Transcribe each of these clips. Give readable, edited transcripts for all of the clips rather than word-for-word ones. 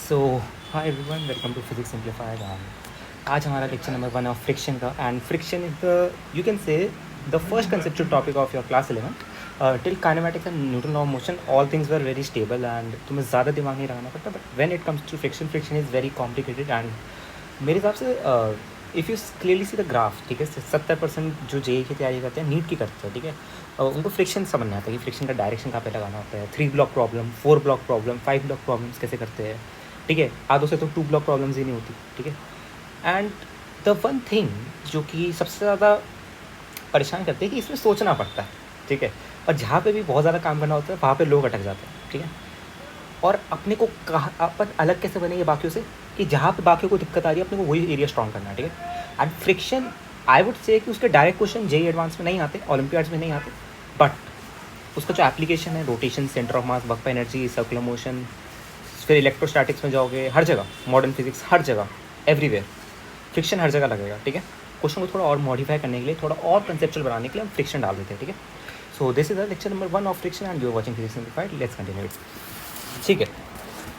So hi everyone, welcome to physics simplified. And आज हमारा lecture number 1 of friction का। And friction is the you can say the first conceptual topic of your class 11 till kinematics and Newton law of motion all things were very stable and तुम्हें ज़्यादा दिमाग नहीं लगाना पड़ता। But when it comes to friction, friction is very complicated. And मेरे हिसाब से if you clearly see the graph, ठीक है, 70% जो जे की तैयारी करते हैं, नीट की करते हैं, ठीक है, उनको फ्रिक्शन समझ में आता है कि फ्रिक्शन का डायरेक्शन कहाँ पे लगाना होता है। 3 block problem, 4 block problem, 5 block problems कैसे करते हैं, ठीक है। आधों से तो 2 ब्लॉक प्रॉब्लम्स ही नहीं होती, ठीक है। एंड द वन थिंग जो कि सबसे ज़्यादा परेशान करती है कि इसमें सोचना पड़ता है, ठीक है। और जहाँ पे भी बहुत ज़्यादा काम करना होता है वहाँ पे लोग अटक जाते हैं, ठीक है। और अपने को कहाँ अपन अलग कैसे बनेंगे बाकियों से कि जहाँ पे बाकियों को दिक्कत आ रही है अपने को वही एरिया स्ट्रॉन्ग करना है, ठीक है। And friction I would say कि उसके डायरेक्ट क्वेश्चन जेई एडवांस में नहीं आते, ओलंपियाड्स में नहीं आते, बट उसका जो एप्लीकेशन है, rotation, centre of mass, work पर एनर्जी, सर्कुलर मोशन, फिर इलेक्ट्रोस्टैटिक्स में जाओगे, हर जगह मॉडर्न फिजिक्स, हर जगह एवरीवेयर फ्रिक्शन हर जगह लगेगा, ठीक है। क्वेश्चन को थोड़ा और मॉडिफाई करने के लिए, थोड़ा और कंसेप्चुअल बनाने के लिए हम फ्रिक्शन डाल देते हैं, ठीक है। So this is the lecture number 1 of friction and you are watching physics simplified. Let's continue it, ठीक है।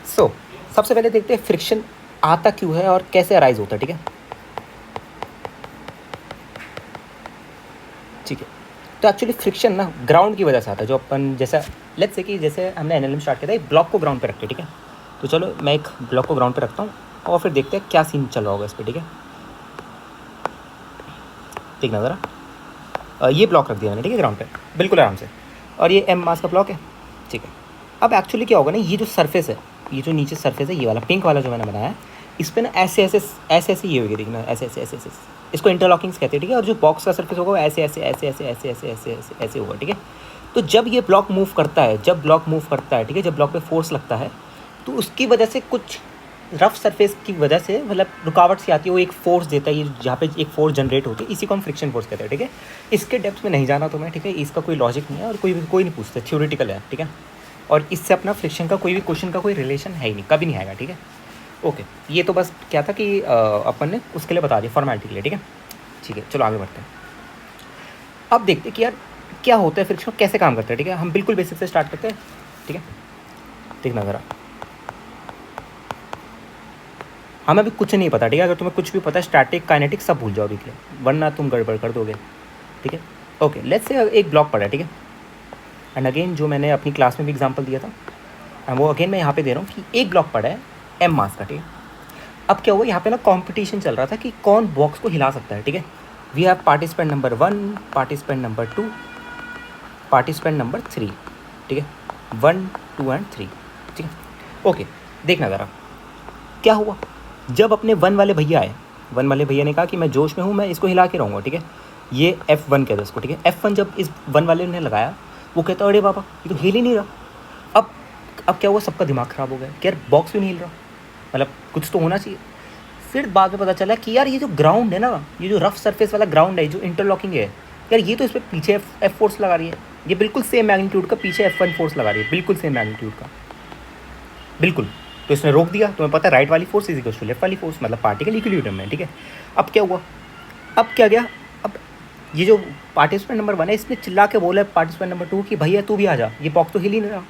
सो सबसे पहले देखते हैं फ्रिक्शन आता क्यों है और कैसे अराइज होता है, ठीक है। ठीक है, तो एक्चुअली फ्रिक्शन ना ग्राउंड की वजह से आता है। जो अपन जैसा लेट्स से कि जैसे हमने एनएलएम स्टार्ट किया था, एक ब्लॉक को ग्राउंड पे रखते हैं, ठीक है। तो चलो मैं एक ब्लॉक को ग्राउंड पे रखता हूँ और फिर देखते हैं क्या सीन चल रहा होगा इस पर, ठीक है। देखना ज़रा, ये ब्लॉक रख दिया मैंने, ठीक है, ग्राउंड पे बिल्कुल आराम से। और ये एम मास का ब्लॉक है, ठीक है। अब एक्चुअली क्या होगा ना, ये जो सरफेस है, ये जो नीचे सरफेस है, ये वाला पिंक वाला जो मैंने बनाया है, इस पर ना ऐसे ऐसे ऐसे ऐसे ये होगी, देखना, ऐसे ऐसे ऐसे ऐसे, इसको इंटरलॉकिंग्स कहते हैं, ठीक है। और जो बॉक्स का सरफेस होगा वो ऐसे ऐसे ऐसे ऐसे ऐसे ऐसे ऐसे ऐसे ऐसे होगा, ठीक है। तो जब ये ब्लॉक मूव करता है, जब ब्लॉक मूव करता है, ठीक है, जब ब्लॉक पे फोर्स लगता है, तो उसकी वजह से कुछ रफ सरफेस की वजह से मतलब रुकावट सी आती है, वो एक फोर्स देता है, ये जहाँ पे एक फोर्स जनरेट होती है, इसी को हम फ्रिक्शन फोर्स कहते हैं, ठीक है। इसके डेप्थ में नहीं जाना तो मैं, ठीक है, इसका कोई लॉजिक नहीं है और कोई नहीं पूछता, थ्योरेटिकल है, ठीक है। और इससे अपना फ्रिक्शन का कोई भी क्वेश्चन का कोई रिलेशन है ही नहीं, कभी नहीं आएगा, ठीक है। ओके, ये तो बस क्या था कि अपन ने उसके लिए बता दिया, फॉर्मेलिटी के लिए, ठीक है। ठीक है, चलो आगे बढ़ते हैं। अब देखते हैं कि यार क्या होता है फ्रिक्शन, कैसे काम करता है, ठीक है। हम बिल्कुल बेसिक से स्टार्ट करते हैं, ठीक है। देखना ज़रा, हमें अभी कुछ नहीं पता, ठीक है। अगर तुम्हें कुछ भी पता है, स्टैटिक, काइनेटिक सब भूल जाओ अभी के लिए, वरना तुम गड़बड़ कर दोगे, ठीक है। ओके, लेट्स से एक ब्लॉक पड़ा है, ठीक है। एंड अगेन जो मैंने अपनी क्लास में भी एग्जांपल दिया था, वो अगेन मैं यहाँ पे दे रहा हूँ कि एक ब्लॉक पड़ा है एम मास का, ठीक है। अब क्या हुआ, यहाँ पे ना कंपटीशन चल रहा था कि कौन बॉक्स को हिला सकता है, ठीक है। We have participant number 1, participant number 2, participant number 3, ठीक है, 1, 2 एंड 3, ठीक है। ओके, देखना ज़रा क्या हुआ। जब अपने 1 वाले भैया आए, 1 वाले भैया ने कहा कि मैं जोश में हूँ, मैं इसको हिला के रहूँगा, ठीक है। ये F1 कहते हैं इसको, ठीक है। F1 जब इस 1 वाले ने लगाया, वो कहता अरे बाबा ये तो हिल ही नहीं रहा। अब क्या हुआ, सबका दिमाग ख़राब हो गया कि यार बॉक्स क्यों नहीं हिल रहा, मतलब कुछ तो होना चाहिए। फिर बाद में पता चला कि यार ये जो ग्राउंड है ना, ये जो रफ सरफेस वाला ग्राउंड है, जो इंटरलॉकिंग है, यार ये तो इस पर पीछे एफ फोर्स लगा रही है, ये बिल्कुल सेम मैग्नीट्यूड का पीछे F1 फोर्स लगा रही है, बिल्कुल सेम मैग्नीट्यूड का, बिल्कुल। तो इसने रोक दिया। तुम्हें पता है राइट वाली force is equal to left वाली फोर्स, मतलब पार्टिकल इक्विलिब्रियम में, ठीक है। अब क्या हुआ, अब क्या गया, अब ये जो पार्टिसिपेंट नंबर 1 है, इसने चिल्ला के बोला पार्टिसिपेंट नंबर 2 कि भैया तू भी आ जा, ये बॉक्स तो हिल ही नहीं रहा,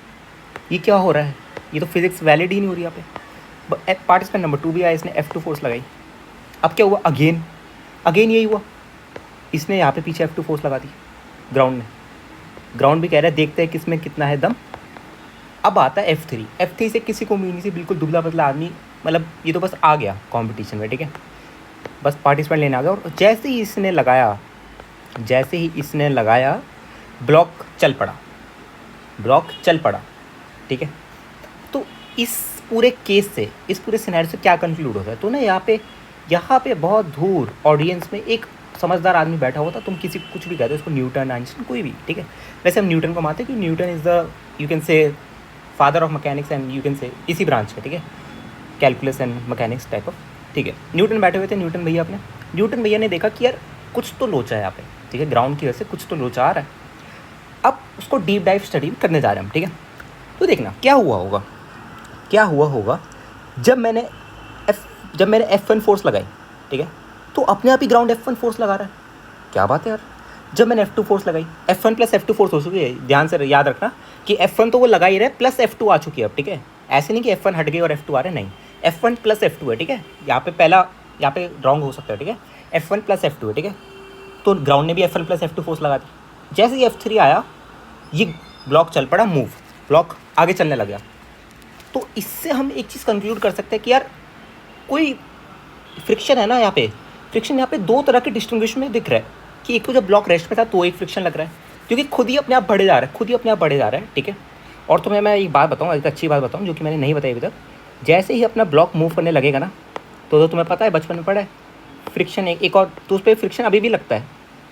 ये क्या हो रहा है, ये तो फिजिक्स वैलिड ही नहीं हो रही यहाँ पे। पार्टिसिपेंट नंबर 2 भी आया, इसने F2 फोर्स लगाई। अब क्या हुआ, अगेन यही हुआ, इसने यहाँ पे पीछे F2 फोर्स लगा दी ग्राउंड ने। ग्राउंड भी कह रहा है देखते हैं किसमें कितना है दम। अब आता है F3 से किसी को उम्मीद नहीं थी, बिल्कुल दुबला पतला आदमी, मतलब ये तो बस आ गया कंपटीशन में, ठीक है, बस पार्टिसिपेंट लेने आ गया। और जैसे ही इसने लगाया ब्लॉक चल पड़ा, ठीक है। तो इस पूरे केस से, इस पूरे सिनेरियो से क्या कंक्लूड होता है, तो ना यहाँ पे बहुत दूर ऑडियंस में एक समझदार आदमी बैठा हुआ था। तुम किसी को कुछ भी कहते हो, उसको न्यूटन, आइंस्टाइन, कोई भी, ठीक है। वैसे हम न्यूटन को मानते हैं कि Newton is the you can से father of mechanics and you can से इसी ब्रांच का, ठीक है, calculus and mechanics type of, ठीक है। न्यूटन बैठे हुए थे, न्यूटन भैया ने देखा कि यार कुछ तो लोचा है यहाँ पे, ठीक है, ग्राउंड की वजह से कुछ तो लोचा आ रहा है। अब उसको डीप डाइव स्टडी करने जा रहे हैं हम, ठीक है। तो देखना क्या हुआ होगा जब मैंने F1 फोर्स लगाई, ठीक है, तो अपने आप ही ग्राउंड F1 फोर्स लगा रहा है, क्या बात है यार। जब मैंने F2 फोर्स लगाई, F1 प्लस F2 फोर्स हो चुकी है, ध्यान से याद रखना कि F1 तो वो लगा ही रहा है, प्लस F2 आ चुकी है अब, ठीक है। ऐसे नहीं कि F1 हट गई और F2 आ रहा है, नहीं, F1 प्लस F2 है, ठीक है। यहाँ पे पहला, यहाँ पे रॉन्ग हो सकता है, ठीक है। F1 प्लस F2 है, ठीक है। तो ग्राउंड ने भी F1 प्लस F2 फोर्स लगा दी। जैसे ही F3 आया, ये ब्लॉक चल पड़ा मूव, ब्लॉक आगे चलने लग गया। तो इससे हम एक चीज़ कंक्लूड कर सकते हैं कि यार कोई फ्रिक्शन है ना यहाँ पे, फ्रिक्शन यहाँ पे दो तरह के डिस्टिंग्विश में दिख रहा है कि एक तो जब ब्लॉक रेस्ट पे था तो एक फ्रिक्शन लग रहा है, क्योंकि खुद ही अपने आप बढ़े जा रहा है, खुद ही अपने आप बढ़े जा रहा है, ठीक है। और तुम्हें मैं एक बात बताऊँ, एक अच्छी बात बताऊँ जो कि मैंने नहीं बताई अभी तक। जैसे ही अपना ब्लॉक मूव करने लगेगा ना, तो तुम्हें पता है बचपन में पढ़ा है, फ्रिक्शन एक और, तो उस पर फ्रिक्शन अभी भी लगता है,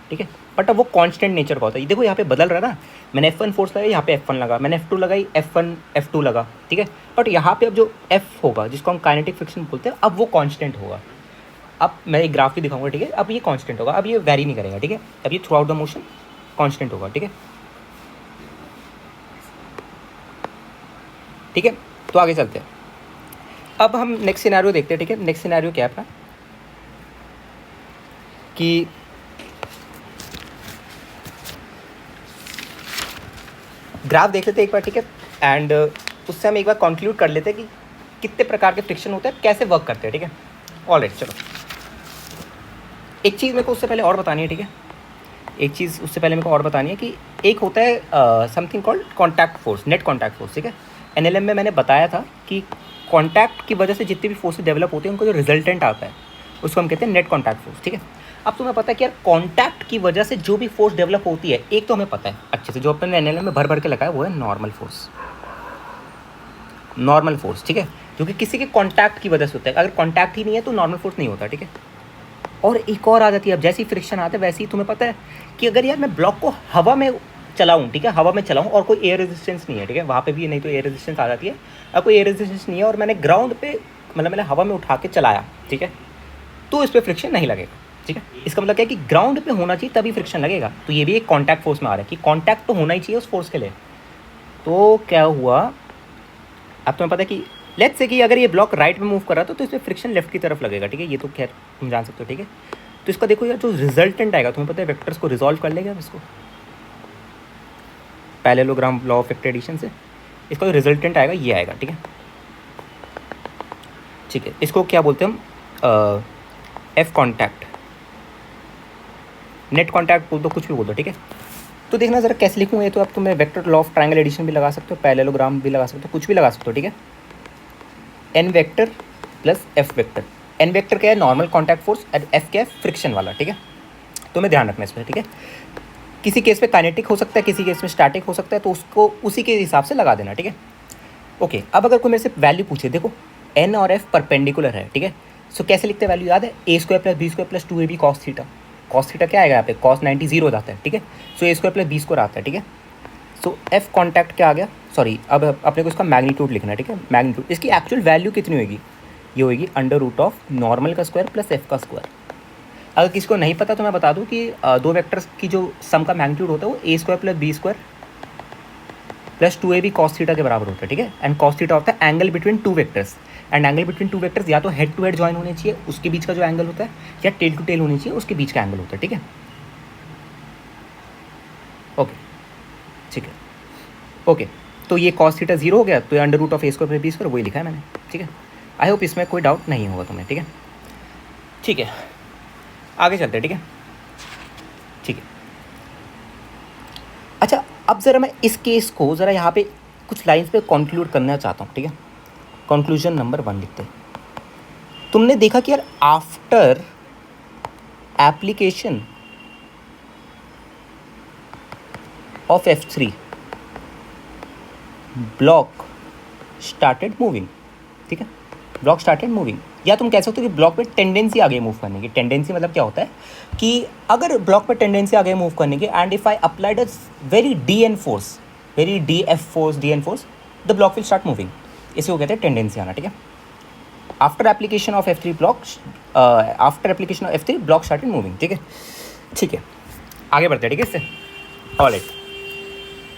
ठीक है। बट अब वो कांस्टेंट नेचर का होता है। देखो यहाँ पे बदल रहा है ना, मैंने F1 फोर्स लगाई, यहाँ पे F1 लगा, मैंने F2 लगाई, F1 F2 लगा, ठीक है। बट यहाँ पे अब जो F होगा, जिसको हम काइनेटिक फ्रिक्शन बोलते हैं, अब वो कांस्टेंट होगा। अब मैं एक ग्राफ भी दिखाऊंगा, ठीक है। अब ये कांस्टेंट होगा, अब ये वेरी नहीं करेगा, ठीक है। अब ये through out the motion constant होगा, ठीक है, ठीक है। तो आगे चलते हैं। अब हम नेक्स्ट सिनेरियो देखते हैं, ठीक है। नेक्स्ट सिनेरियो क्या है अपना, कि ग्राफ देख लेते हैं एक बार, ठीक है। एंड उससे हम एक बार कंक्लूड कर लेते हैं कि कितने प्रकार के फ्रिक्शन होते हैं, कैसे वर्क करते हैं, ठीक है। ऑलराइट, चलो एक चीज़ मेरे को उससे पहले और बतानी है, ठीक है। एक चीज़ उससे पहले मेरे को और बतानी है कि एक होता है something called contact force, net contact force, ठीक है। NLM में मैंने बताया था कि कॉन्टैक्ट की वजह से जितने भी फोर्सेस डेवलप होते हैं उनको जो रिजल्टेंट आता है उसको हम कहते हैं नेट कॉन्टैक्ट फोर्स, ठीक है। अब तुम्हें पता है कि यार कॉन्टैक्ट की वजह से जो भी फोर्स डेवलप होती है, एक तो हमें पता है अच्छे से, जो अपन ने NLM में भर भर के लगाया, वो है नॉर्मल फोर्स, नॉर्मल फोर्स, ठीक है, जो कि किसी के कॉन्टैक्ट की वजह से होता है। अगर कॉन्टैक्ट ही नहीं है तो नॉर्मल फोर्स नहीं होता, ठीक है। और एक और आ जाती है, अब जैसे ही फ्रिक्शन आता है वैसे ही तुम्हें पता है कि अगर यार मैं ब्लॉक को हवा में चलाऊँ, ठीक है, हवा में चलाऊँ और कोई एयर रेजिस्टेंस नहीं है, ठीक है, वहाँ पे भी नहीं तो एयर रेजिस्टेंस आ जाती है। अब कोई एयर रेजिस्टेंस नहीं है और मैंने ग्राउंड पे, मतलब मैंने हवा में उठा के चलाया, ठीक है, तो इस पर फ्रिक्शन नहीं लगेगा, ठीक है। इसका मतलब क्या है कि ग्राउंड पे होना चाहिए तभी फ्रिक्शन लगेगा। तो ये भी एक कॉन्टैक्ट फोर्स में आ रहा है कि कॉन्टैक्ट तो होना ही चाहिए उस फोर्स के लिए। तो क्या हुआ, अब तुम्हें पता है कि लेट्स से कि अगर ये ब्लॉक राइट में मूव कर रहा था तो इस पर फ्रिक्शन लेफ्ट की तरफ लगेगा, ठीक है। ये तो खैर तुम जान सकते हो, ठीक है। तो इसका देखो यार, जो रिजल्टेंट आएगा, तुम्हें पता है वेक्टर्स को रिजॉल्व कर लेगा इसको parallelogram law of vector addition से, इसका जो रिजल्टेंट आएगा ये आएगा, ठीक है, ठीक है। इसको क्या बोलते हैं हम, F कॉन्टैक्ट, नेट कॉन्टैक्ट बोल दो, कुछ भी बोल दो, ठीक है। तो देखना ज़रा कैसे लिखूँ ये, तो अब तुम्हें vector law of triangle addition भी लगा सकते हो, पैरेललोग्राम भी लगा सकते हो, कुछ भी लगा सकते हो, ठीक है। N vector plus F vector, N vector क्या है, नॉर्मल कॉन्टैक्ट फोर्स, और F क्या है, फ्रिक्शन वाला, ठीक है। तुम्हें ध्यान रखना इसमें, ठीक है। किसी केस में काइनेटिक हो सकता है, किसी केस में स्टैटिक हो सकता है, तो उसको उसी के हिसाब से लगा देना, ठीक है। ओके, अब अगर कोई मेरे से वैल्यू पूछे, देखो N और F परपेंडिकुलर है, ठीक है। सो कैसे लिखते हैं वैल्यू, याद है, A square plus B square plus 2AB cos theta. Cos theta क्या आएगा यहाँ पे, कॉस 90 जीरो हो जाता है, ठीक है। So A square plus B square आता है, ठीक है। सो F कॉन्टैक्ट क्या आ गया, सॉरी, अब अपने को इसका मैग्नीट्यूड लिखना है, ठीक है। मैग्नीट्यूड, इसकी एक्चुअल वैल्यू कितनी होगी, ये होगी अंडर रूट ऑफ नॉर्मल का स्क्वायर प्लस F का स्क्वायर। अगर किसी को नहीं पता तो मैं बता दूं कि दो वेक्टर्स की जो सम का मैग्नीट्यूड होता है वो A square plus B square plus 2AB cos theta के बराबर होता है, ठीक है। एंड कॉस थीटा होता है angle between two vectors, and angle between two vectors या तो हेड टू हेड ज्वाइन होने चाहिए, उसके बीच का जो एंगल होता है, या टेल टू टेल होनी चाहिए, उसके बीच का एंगल होता है, ठीक है। ओके, ठीक है, ओके। तो ये कॉस थीटा जीरो हो गया, तो ये under root of A square plus B square वही लिखा है मैंने, ठीक है। आई होप इसमें कोई डाउट नहीं होगा तुम्हें, ठीक है, ठीक है। आगे चलते हैं, ठीक है, ठीक है। अच्छा, अब ज़रा मैं इस केस को ज़रा यहाँ पे कुछ लाइंस पे कंक्लूड करना चाहता हूँ, ठीक है। कंक्लूजन नंबर 1 लिखते हैं। तुमने देखा कि यार after application of F3 block started moving, ठीक है, ब्लॉक स्टार्टेड मूविंग। या तुम कह सकते हो कि ब्लॉक पे टेंडेंसी आ गई मूव करने की। टेंडेंसी मतलब क्या होता है कि अगर ब्लॉक पे टेंडेंसी आ गई मूव करने की, and if I applied a very DN force, very DN force, the block will start moving. इसी को कहते हैं टेंडेंसी आना, ठीक है। After application of F3 block, after application of F3 block started moving, ठीक है, ठीक है। आगे बढ़ते हैं, ठीक है, इससे ऑलराइट,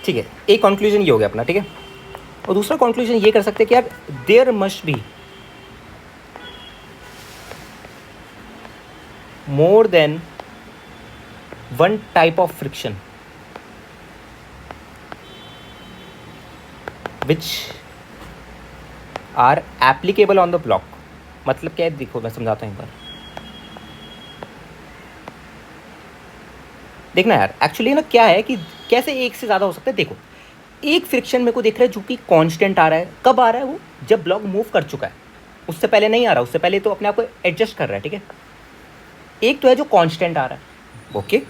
ठीक है। एक कंक्लूजन ये हो गया अपना, ठीक है। और दूसरा कंक्लूजन ये कर सकते हैं कि यार there must be more than one type of friction which are applicable on the block. मतलब क्या है, देखो मैं समझाता हूँ एक बार। देखना यार, एक्चुअली ना क्या है कि कैसे एक से ज़्यादा हो सकता है। देखो, एक फ्रिक्शन मेरे को दिख रहा है जो कि कांस्टेंट आ रहा है। कब आ रहा है वो? जब ब्लॉक मूव कर चुका है। उससे पहले नहीं आ रहा, उससे पहले तो अपने आप को एडजस्ट कर रहा है, ठीक है। एक तो है जो कांस्टेंट आ रहा है, ओके।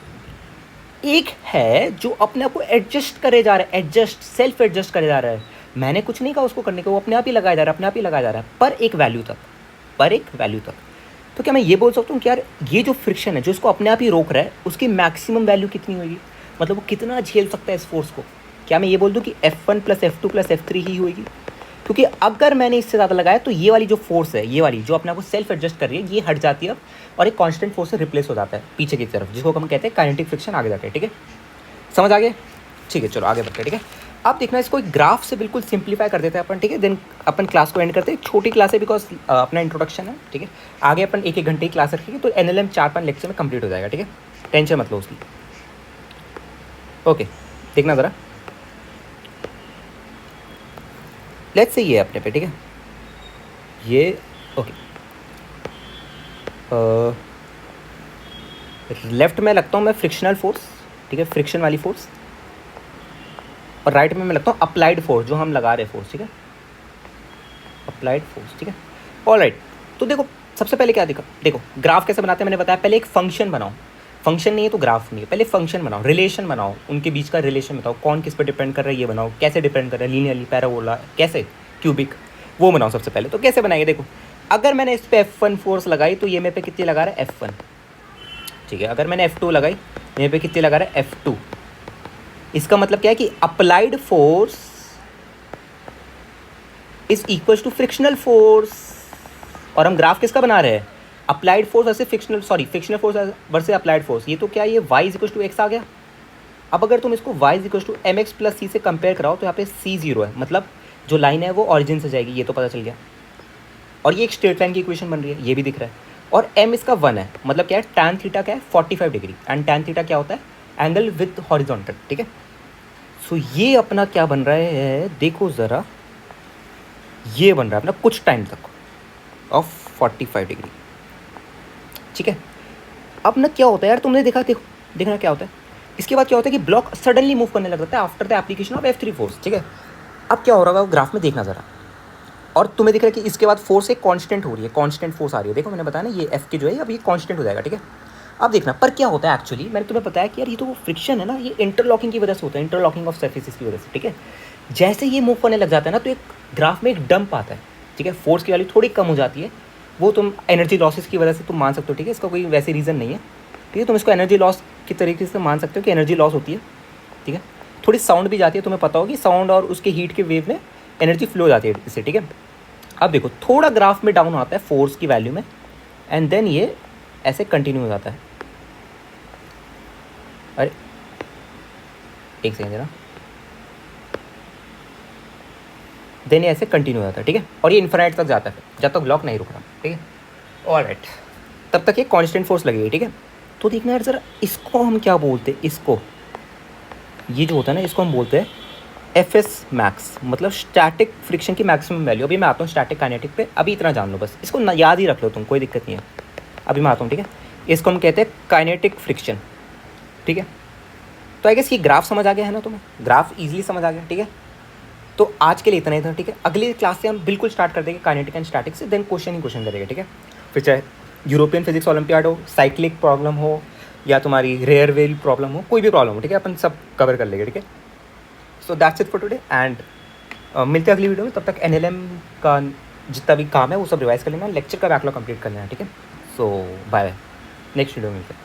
एक है जो अपने आप को एडजस्ट करे जा रहा है, एडजस्ट, सेल्फ एडजस्ट करे जा रहा है। मैंने कुछ नहीं कहा उसको करने को, वो अपने आप ही लगाया जा रहा है, अपने आप ही लगाया जा रहा है, पर एक वैल्यू तक, पर एक वैल्यू तक। तो क्या मैं ये बोल सकता हूँ कि यार ये जो फ्रिक्शन है जो इसको अपने आप ही रोक रहा है, उसकी मैक्सिमम वैल्यू कितनी होगी? मतलब वो कितना झेल सकता है इस फोर्स को? क्या मैं ये बोल दूँ कि F1 + F2 + F3 ही होगी? क्योंकि अगर मैंने इससे ज़्यादा लगाया तो ये वाली जो फोर्स है, ये वाली जो अपने आप को सेल्फ एडजस्ट कर रही है, ये हट जाती है अब, और एक कांस्टेंट फोर्स से रिप्लेस हो जाता है पीछे की तरफ, जिसको हम कहते हैं काइनेटिक फ्रिक्शन आगे जाके, ठीक है। समझ आ गया? ठीक है, चलो आगे बढ़ते हैं, ठीक है। अब देखना, इसको एक ग्राफ से बिल्कुल सिंप्लीफाई कर देते हैं अपन, ठीक है। देन अपन क्लास को एंड करते हैं। छोटी क्लास है बिकॉज अपना इंट्रोडक्शन है, ठीक है। आगे अपन 1-1 घंटे की क्लास रखेंगे तो NLM 4-5 लेक्चर में कंप्लीट हो जाएगा, ठीक है। टेंशन मत लो उसकी। ओके, देखना ज़रा, लेट्स से ये है अपने पे, ठीक है। ये ओके, लेफ्ट में लगता हूँ मैं फ्रिक्शनल फोर्स, ठीक है, फ्रिक्शन वाली फोर्स। और राइट में मैं लगता हूँ अप्लाइड फोर्स, जो हम लगा रहे फोर्स, ठीक है, अप्लाइड फोर्स, ठीक है। ऑलराइट, तो देखो सबसे पहले क्या देखो ग्राफ कैसे बनाते हैं मैंने बताया। पहले एक फंक्शन बनाओ, फंक्शन नहीं है तो ग्राफ नहीं है, पहले फंक्शन बनाओ, रिलेशन बनाओ, उनके बीच का रिलेशन बताओ, कौन किस पर डिपेंड कर रहा है ये बनाओ, कैसे डिपेंड कर रहा है, लीनियरली, पैराबोला, कैसे, क्यूबिक, वो बनाओ सबसे पहले। तो कैसे बनाएंगे, देखो अगर मैंने इस पर F1 फोर्स लगाई तो ये मेरे पे कितनी लगा रहा है, F1, ठीक है। अगर मैंने F2 लगाई, मेरे पे कितनी लगा रहा है, F2। इसका मतलब क्या है कि applied force is equal to frictional force. और हम ग्राफ किसका बना रहे हैं, applied force versus frictional force versus applied force. ये तो क्या, ये y = x आ गया। अब अगर तुम इसको y = mx + c से कंपेयर कराओ तो यहाँ पे c 0 है, मतलब जो लाइन है वो ऑरिजिन से जाएगी, ये तो पता चल गया। और ये एक स्ट्रेट लाइन की इक्वेशन बन रही है, ये भी दिख रहा है। और m इसका 1 है, मतलब क्या है, tan थीटा क्या है, 45 डिग्री। एंड tan थीटा क्या होता है, एंगल विद हॉरिजॉन्टल, ठीक है। सो ये अपना क्या बन रहा है, देखो ज़रा, ये बन रहा है अपना कुछ टाइम तक ऑफ 45 डिग्री, ठीक है। अब ना क्या होता है यार, तुमने देखा, देखो देखना क्या होता है। इसके बाद क्या होता है कि ब्लॉक सडनली मूव करने लग जाता है after the application of F3 force, ठीक है। अब क्या हो रहा है ग्राफ में देखना ज़रा, और तुम्हें दिख रहा है कि इसके बाद फोर्स एक कांस्टेंट हो रही है, कांस्टेंट फोर्स आ रही है। देखो मैंने बताया ना, ये F की जो है अब ये कांस्टेंट हो जाएगा, ठीक है। अब देखना, पर क्या होता है एक्चुअली, मैंने तुम्हें बताया कि यार ये तो वो फ्रिक्शन है ना, ये इंटरलॉकिंग की वजह से होता है, इंटरलॉकिंग ऑफ सर्फेसिस की वजह से, ठीक है। जैसे ये मूव करने लग जाता है ना तो एक ग्राफ में एक डंप आता है, ठीक है। फोर्स की वैल्यू थोड़ी कम हो जाती है, वो तुम एनर्जी लॉसेस की वजह से तुम मान सकते हो, ठीक है। इसका कोई वैसे रीज़न नहीं है, ठीक है। तुम इसको एनर्जी लॉस की तरीके से मान सकते हो कि एनर्जी लॉस होती है, ठीक है। थोड़ी साउंड भी जाती है, तुम्हें पता होगी, साउंड और उसके हीट के वेव में एनर्जी फ्लो जाती है इससे, ठीक है। अब देखो थोड़ा ग्राफ में डाउन आता है फोर्स की वैल्यू में, एंड देन ये ऐसे कंटिन्यू हो जाता है। अरे एक सेकेंड जरा, देन ये ऐसे कंटिन्यू हो जाता है, ठीक है। और ये इन्फिनिट तक जाता है जब तक ब्लॉक नहीं रुक रहा, ठीक है। ऑलराइट, तब तक ये कांस्टेंट फोर्स लगेगी, ठीक है। तो देखना यार ज़रा, इसको हम क्या बोलते हैं, इसको, ये जो होता है ना, इसको हम बोलते हैं FS मैक्स, मतलब स्टैटिक फ्रिक्शन की मैक्सिमम वैल्यू। अभी मैं आता हूँ स्टैटिक काइनेटिक पे, अभी इतना जान लो बस, इसको याद ही रख लो तुम, कोई दिक्कत नहीं है। अभी मैं आता हूँ, ठीक है। इसको हम कहते हैं काइनेटिक फ्रिक्शन, ठीक है। तो आई गेस ये ग्राफ समझ आ गया है ना तुम्हें, ग्राफ ईजिली समझ आ गया, ठीक है। तो आज के लिए इतना ही था, ठीक है। अगली क्लास से हम बिल्कुल स्टार्ट कर देंगे काइनेटिक एंड स्टैटिक से, देन क्वेश्चन ही क्वेश्चन करेंगे, ठीक है। फिर चाहे यूरोपियन फिजिक्स ओलंपियाड हो, साइक्लिक प्रॉब्लम हो, या तुम्हारी रेयर वेल प्रॉब्लम हो, कोई भी प्रॉब्लम हो, ठीक है, अपन सब कवर कर लेंगे, ठीक है। So that's it for today, and मिलते हैं अगली वीडियो में। तब तक NLM का जितना भी काम है वो सब रिवाइज कर लेना, लेक्चर का बैकलॉग कंप्लीट कर लेना, ठीक है। सो बाय बाय, नेक्स्ट वीडियो में मिलते हैं।